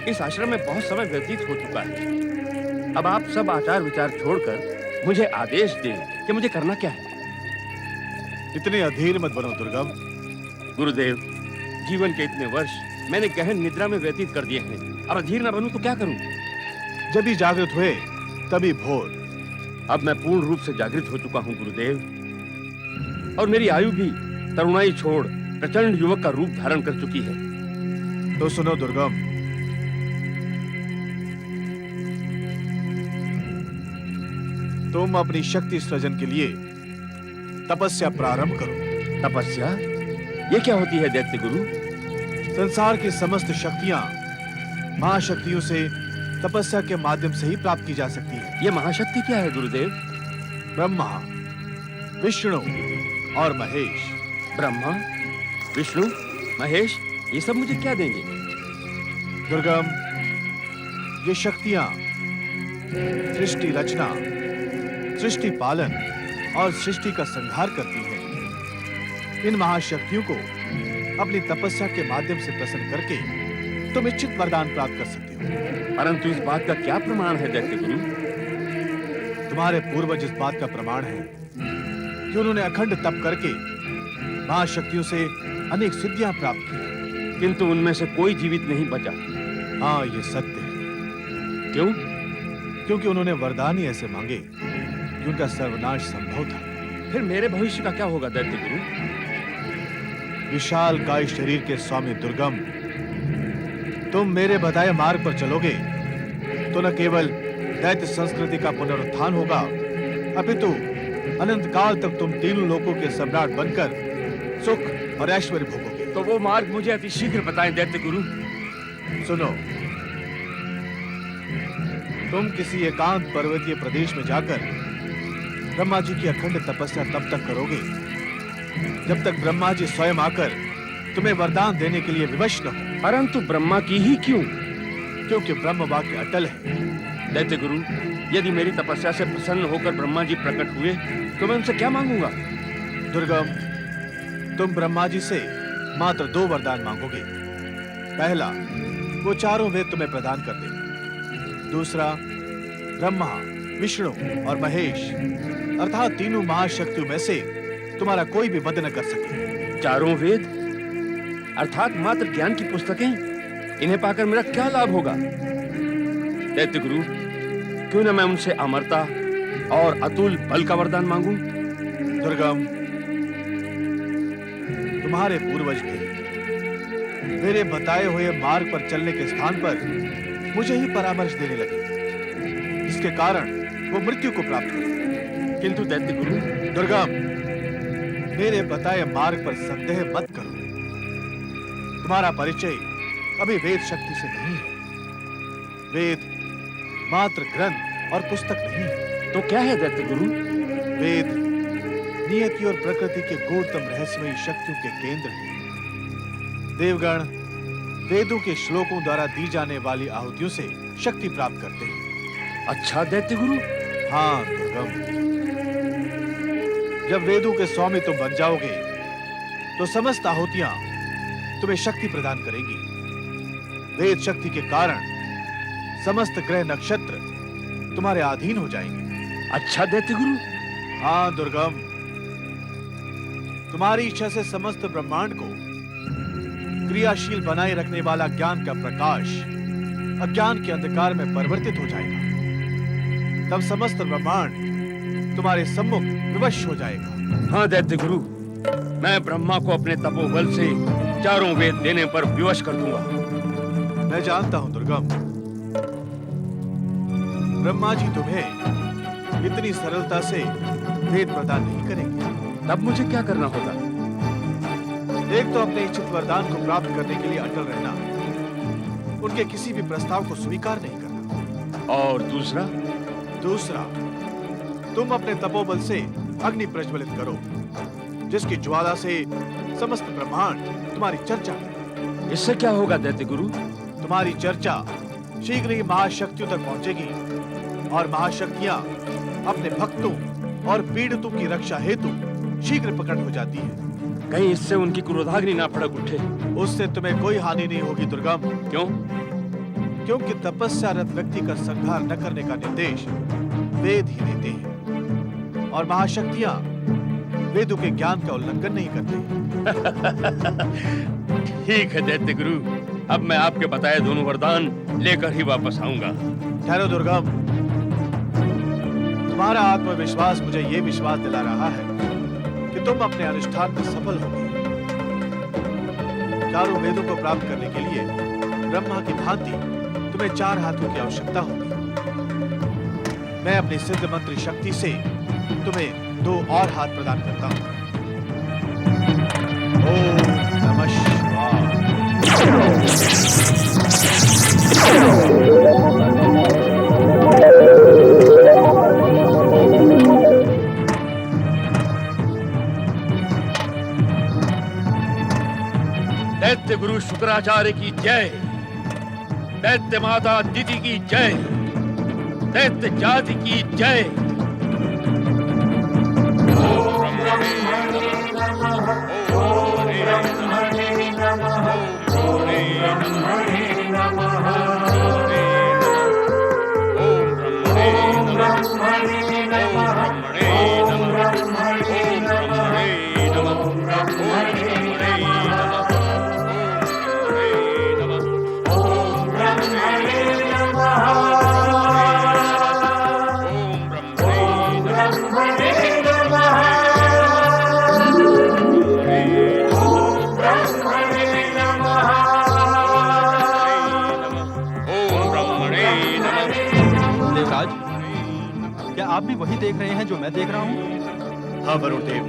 इस आश्रम में बहुत समय व्यतीत हो चुका है। अब आप सब आचार विचार छोड़कर मुझे आदेश दें कि मुझे करना क्या है। इतने अधीर मत बनो दुर्गम। गुरुदेव, जीवन के इतने वर्ष मैंने गहन निद्रा में व्यतीत कर दिए हैं। अब अधीर न बनूं तो क्या करूं? जब भी जागृत हुए तभी भोर। अब मैं पूर्ण रूप से जागृत हो चुका हूं गुरुदेव, और मेरी आयु भी तरुणाई छोड़ प्रचंड युवक का रूप धारण कर चुकी है। तो सुनो दुर्गम, तुम अपनी शक्ति सृजन के लिए तपस्या प्रारंभ करो। तपस्या? ये क्या होती है दैत्य गुरु? संसार की समस्त शक्तियां महाशक्तियों से तपस्या के माध्यम से ही प्राप्त की जा सकती है। ये महाशक्ति क्या है गुरुदेव? ब्रह्मा, विष्णु और महेश। ब्रह्मा, विष्णु, महेश, ये सब मुझे क्या देंगे? दुर्गम, ये शक्तियां सृष्टि रचना, सृष्टि पालन और सृष्टि का संहार करती हैं। इन महाशक्तियों को अपनी तपस्या के माध्यम से प्रसन्न करके तुम इच्छित वरदान प्राप्त कर सकते हो। परंतु इस बात का क्या प्रमाण है दैत्य गुरु? तुम्हारे पूर्वज इस बात का प्रमाण है कि उन्होंने अखंड तप करके महाशक्तियों से अनेक सिद्धियां प्राप्त की, किंतु उनमें से कोई जीवित नहीं बचा। हाँ, ये सत्य है। क्यों? क्योंकि उन्होंने वरदान ही ऐसे मांगे कि उनका सर्वनाश संभव था। फिर मेरे भविष्य का क्या होगा दैत्य गुरु? विशाल काय शरीर के स्वामी दुर्गम, तुम मेरे बताए मार्ग पर चलोगे तो न केवल दैत्य संस्कृति का पुनरुत्थान होगा, अपितु अनंत काल तक तुम तीनों लोकों के सम्राट बनकर सुख और ऐश्वर्य भोगोगे। तो वो मार्ग मुझे अति शीघ्र बताएं दैत्य गुरु। सुनो, तुम किसी एकांत पर्वतीय प्रदेश में जाकर ब्रह्मा जी की अखंड तपस्या तब तक करोगे जब तक ब्रह्मा जी स्वयं आकर तुम्हें वरदान देने के लिए विवश न हो। परंतु ब्रह्मा की ही क्यों? क्योंकि ब्रह्म वाक्य अटल है। दैत्य गुरु, यदि मेरी तपस्या से प्रसन्न होकर ब्रह्मा जी प्रकट हुए तो मैं उनसे क्या मांगूंगा? दुर्गम, तुम ब्रह्मा जी से मात्र 2 वरदान मांगोगे। पहला, वो चारों वेद तुम्हें प्रदान कर दे। दूसरा, ब्रह्मा, विष्णु और महेश अर्थात तीनों महाशक्तियों में से तुम्हारा कोई भी वध न कर सके। चारों वेद अर्थात मात्र ज्ञान की पुस्तकें, इन्हें पाकर मेरा क्या लाभ होगा? दैत्य गुरु, क्यों न मैं उनसे अमरता और अतुल बल का वरदान मांगूं? दुर्गम, तुम्हारे पूर्वज भी मेरे बताए हुए मार्ग पर चलने के स्थान पर मुझे ही परामर्श देने लगे, जिसके कारण वो मृत्यु को प्राप्त हुए। किंतु दैत्य गुरु, दुर्गम, मेरे बताए मार्ग पर संदेह मत करो। तुम्हारा परिचय अभी वेद शक्ति से नहीं है। वेद मात्र ग्रंथ और पुस्तक नहीं है। तो क्या है दैत्य गुरु? वेद नियति और प्रकृति के गूढ़तम रहस्यमयी शक्तियों के केंद्र हैं। देवगण वेदों के श्लोकों द्वारा दी जाने वाली आहुतियों से शक्ति प्राप्त करते हैं। अच्छा दैत्य गुरु। हाँ दुर्गम, जब वेदों के स्वामी तुम बन जाओगे तो समस्त आहुतियां तुम्हें शक्ति प्रदान करेंगी। वेद शक्ति के कारण समस्त ग्रह नक्षत्र तुम्हारे अधीन हो जाएंगे। अच्छा दैत्य गुरु। हाँ दुर्गम, तुम्हारी इच्छा से समस्त ब्रह्मांड को क्रियाशील बनाए रखने वाला ज्ञान का प्रकाश अज्ञान के अंधकार में परिवर्तित हो जाएगा। तब समस्त ब्रह्मांड तुम्हारे सम्मुख विवश हो जाएगा। हाँ दैत्य गुरु, मैं ब्रह्मा को अपने तपोबल से चारों वेद देने पर विवश कर दूंगा। मैं जानता हूं दुर्गम, ब्रह्मा जी तुम्हें इतनी सरलता से वेद प्रदान नहीं करेंगे। तब मुझे क्या करना होगा? एक तो अपने इच्छित वरदान को प्राप्त करने के लिए अटल रहना, उनके किसी भी प्रस्ताव को स्वीकार नहीं करना। और दूसरा? दूसरा, तुम अपने तपोबल से अग्नि प्रज्वलित करो, जिसकी ज्वाला से समस्त ब्रह्मांड तुम्हारी चर्चा करे। इससे क्या होगा दैत्य गुरु? तुम्हारी चर्चा शीघ्र ही महाशक्तियों तक पहुंचेगी और महाशक्तियां अपने भक्तों और पीड़ितों की रक्षा हेतु शीघ्र प्रकट हो जाती है। कहीं इससे उनकी क्रोधाग्नि ना भड़क उठे। उससे तुम्हें कोई हानि नहीं होगी दुर्गम। क्यों? क्योंकि तपस्यारत व्यक्ति का संहार न करने का निर्देश वेद ही देते हैं और महाशक्तियां वेदों के ज्ञान का उल्लंघन नहीं करते। ठीक है दैत्य गुरु, अब मैं आपके बताए दोनों वरदान लेकर ही वापस आऊंगा। ठहरो दुर्गम, तुम्हारा आत्मविश्वास मुझे ये विश्वास दिला रहा है कि तुम अपने अनुष्ठान में सफल होगे। चारों वेदों को प्राप्त करने के लिए ब्रह्मा की भांति तुम्हें 4 हाथों की आवश्यकता होगी। मैं अपनी सिद्ध मंत्र शक्ति से तुम्हें 2 और हाथ प्रदान करता हूं। ओम नमः शिवाय। दैत्य गुरु शुक्राचार्य की जय, दैत्य माता दीदी की जय, दैत्य जाति की जय। आप भी वही देख रहे हैं जो मैं देख रहा हूँ? हाँ वरुण देव,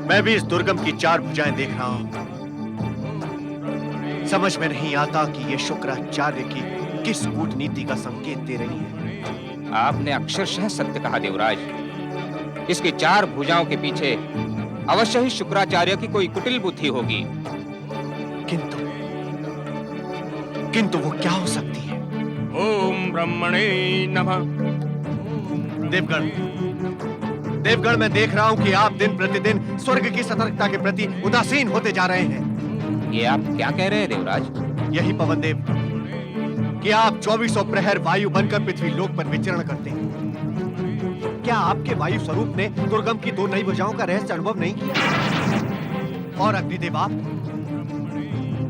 मैं भी इस दुर्गम की 4 भुजाएं देख रहा हूँ। समझ में नहीं आता कि ये शुक्राचार्य की किस कूटनीति का संकेत दे रही है। आपने अक्षरशः सत्य कहा देवराज। इसकी 4 भुजाओं के पीछे अवश्य ही शुक्राचार्य की कोई कुटिल बुद्धि होगी। किंतु वो क्या हो सकती है? ओम ब्रह्मणे नमः। देवगण, मैं देख रहा हूं कि आप दिन प्रतिदिन स्वर्ग की सतर्कता के प्रति उदासीन होते जा रहे हैं। ये आप क्या कह रहे हैं देवराज? यही पवन देव कि आप 2400 प्रहर वायु बनकर पृथ्वी लोक पर विचरण करते हैं। क्या आपके वायु स्वरूप ने दुर्गम की 2 नई भुजाओं का रहस्य अनुभव नहीं किया? और अग्निदेव,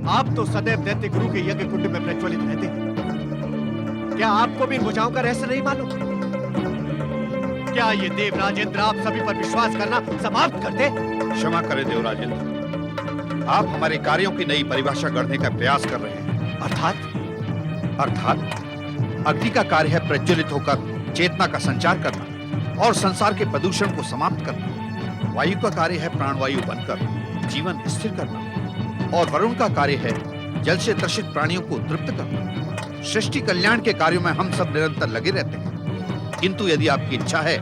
आप तो सदैव दैत्य गुरु के यज्ञ कुंड में प्रज्वलित रहते हैं। क्या आपको भी इन भुजाओं का रहस्य नहीं मालूम? क्या ये देव राजेंद्र आप सभी पर विश्वास करना समाप्त कर दे? क्षमा करें देवराजेंद्र, आप हमारे कार्यों की नई परिभाषा गढ़ने का प्रयास कर रहे हैं। अर्थात अग्नि का कार्य है प्रज्वलित होकर चेतना का संचार करना और संसार के प्रदूषण को समाप्त करना। वायु का कार्य है प्राणवायु बनकर जीवन स्थिर करना और वरुण का कार्य है जल से त्रसित प्राणियों को तृप्त करना। सृष्टि कल्याण के कार्यों में हम सब निरंतर लगे रहते हैं, किंतु यदि आपकी इच्छा है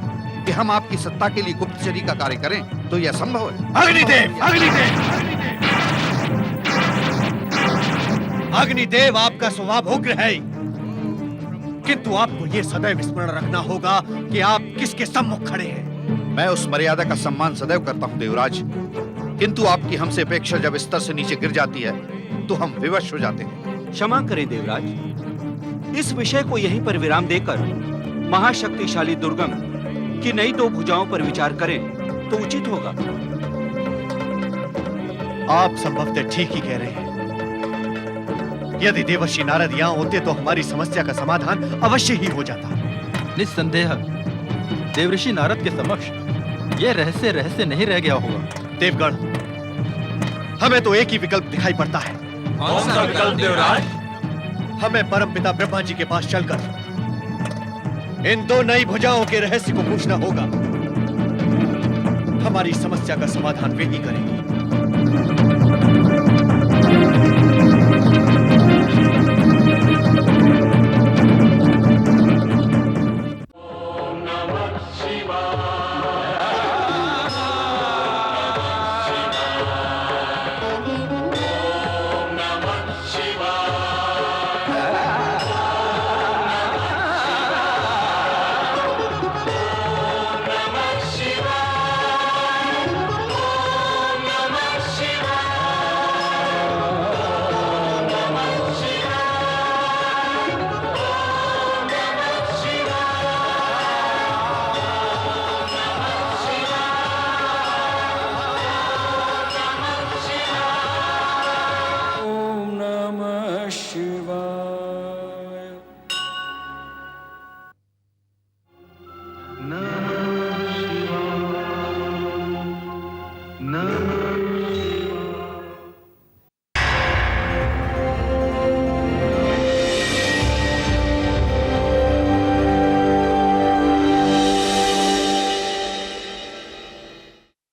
कि हम आपकी सत्ता के लिए गुप्तचरी का कार्य करें तो यह संभव है। अग्निदेव, आपका स्वभाव उग्र है, किंतु आपको यह सदैव स्मरण रखना होगा कि आप किसके सम्मुख खड़े हैं। मैं उस मर्यादा का सम्मान सदैव करता हूं देवराज, किंतु आपकी हमसे अपेक्षा जब स्तर से नीचे गिर जाती है तो हम विवश हो जाते हैं। क्षमा करें देवराज, इस विषय को यहीं पर विराम देकर महाशक्तिशाली दुर्गम की नई 2 भुजाओं पर विचार करें तो उचित होगा। आप संभवतः ठीक ही कह रहे हैं। यदि देवर्षि नारद यहाँ होते तो हमारी समस्या का समाधान अवश्य ही हो जाता। निस्संदेह देवर्षि नारद के समक्ष यह रहस्य नहीं रह गया होगा। देवगण, हमें तो एक ही विकल्प दिखाई पड़ता है। कौन सा विकल्प देवराज? हमें परमपिता ब्रह्मा जी के पास चलकर इन 2 नई भुजाओं के रहस्य को पूछना होगा। हमारी समस्या का समाधान वे ही करेंगे।